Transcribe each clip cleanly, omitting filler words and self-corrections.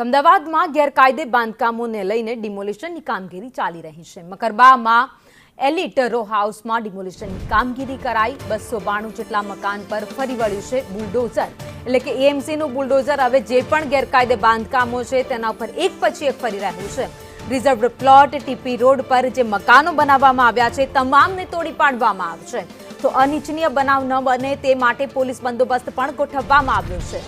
અમદાવાદમાં ગેરકાયદે બાંધકામોને લઈને ડિમોલિશનની કામગીરી ચાલી રહી છે। મકરબામાં એલિટ રો હાઉસમાં ડિમોલિશનની કામગીરી કરાઈ। 292 જેટલા મકાન પર ફરી વળ્યું છે બુલડોઝર, એટલે કે એએમસીનું બુલડોઝર। હવે જે પણ ગેરકાયદે બાંધકામો છે તેના પર એક પછી એક ફરી રહ્યું છે। રિઝર્વડ પ્લોટ, ટીપી રોડ પર જે મકાનો બનાવવામાં આવ્યા છે તમામને તોડી પાડવામાં આવશે। તો અનિચ્છનીય બનાવ ન બને તે માટે પોલીસ બંદોબસ્ત પણ ગોઠવવામાં આવ્યો છે।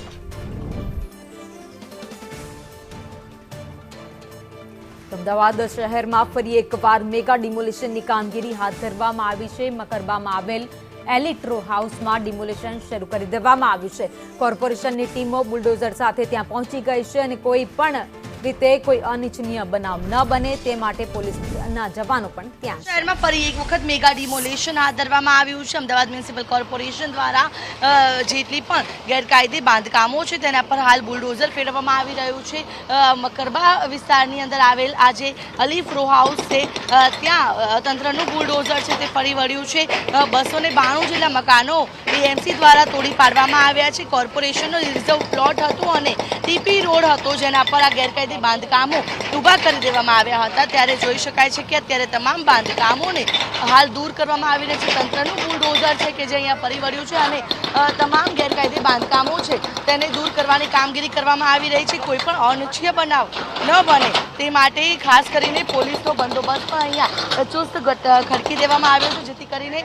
અમદાવાદ શહેરમાં ફરી એકવાર મેગા ડિમોલિશનની કામગીરી હાથ ધરવામાં આવી છે। મકરબામાં આવેલ એલિટ રો હાઉસમાં ડિમોલિશન શરૂ કરી દેવામાં આવ્યું છે। કોર્પોરેશનની ટીમો બુલડોઝર સાથે ત્યાં પહોંચી ગઈ છે અને કોઈ પણ રીતે કોઈ અનિચ્છનીય બનાવ ન બને તે માટે પોલીસના જવાનો પણ ત્યાં છે। શહેરમાં ફરી એક વખત મેગા ડિમોલિશન હાથ ધરવામાં આવ્યું છે। અમદાવાદ મ્યુનિસિપલ કોર્પોરેશન દ્વારા જેટલી પણ ગેરકાયદે બાંધકામો છે તેના પર હાલ બુલડોઝર ફેરવવામાં આવી રહ્યું છે। મકરબા વિસ્તારની અંદર આવેલ આ જે અલીફ રો હાઉસ છે ત્યાં તંત્રનું બુલડોઝર છે તે ફરી વળ્યું છે। 292 જેટલા મકાનો એએમસી દ્વારા તોડી પાડવામાં આવ્યા છે। કોર્પોરેશનનો રિઝર્વ પ્લોટ હતો અને ટીપી રોડ હતો જેના પર આ ગેરકાયદે બાંધકામો ઊભા કરી દેવામાં આવ્યા હતા। ત્યારે જોઈ શકાય છે કે અત્યારે તમામ બાંધકામોને હાલ દૂર કરવામાં આવી રહ્યા છે। તંત્રનું બુલડોઝર છે કે જે અહીંયા ફરી વળ્યું છે અને તમામ ગેરકાયદે બાંધકામો છે તેને દૂર કરવાની કામગીરી કરવામાં આવી રહી છે। કોઈ પણ અનિચ્છનીય બનાવ ન બને તે માટે ખાસ કરીને પોલીસનો બંદોબસ્ત પણ અહીંયા ચુસ્ત ખડકી દેવામાં આવ્યો છે, જેથી કરીને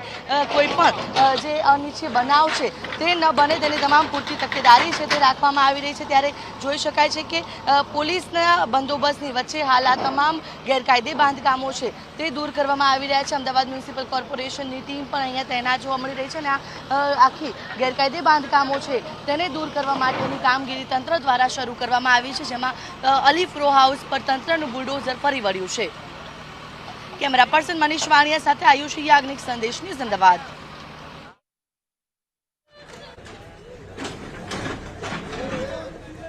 કોઈ પણ જે અનિચ્છનીય બનાવ છે તે ન બને તેની તમામ પૂરતી તકેદારી છે તે રાખવામાં આવી રહી છે। ત્યારે જોઈ શકાય છે કે પોલીસના બંદોબસ્તની વચ્ચે હાલ આ તમામ ગેરકાયદે બાંધકામો છે તે દૂર કરવામાં આવી રહ્યા છે। અમદાવાદ મ્યુનિસિપલ કોર્પોરેશનની ટીમ પણ અહીંયા તૈનાત જોવા મળી રહી છે અને આ આખી ગેરકાયદે બાંધકામો છે તેને દૂર કરવા માટેની કામગીરી તંત્ર દ્વારા શરૂ કરવામાં આવી છે, જેમાં અલીફ રો હાઉસ પર તંત્રનું બુલડોઝર ફરી વળ્યું છે। કેમેરા પર્સન મનીષ વાણિયા સાથે આયુષી યાજ્ઞિક, સંદેશ ન્યૂઝ, અમદાવાદ।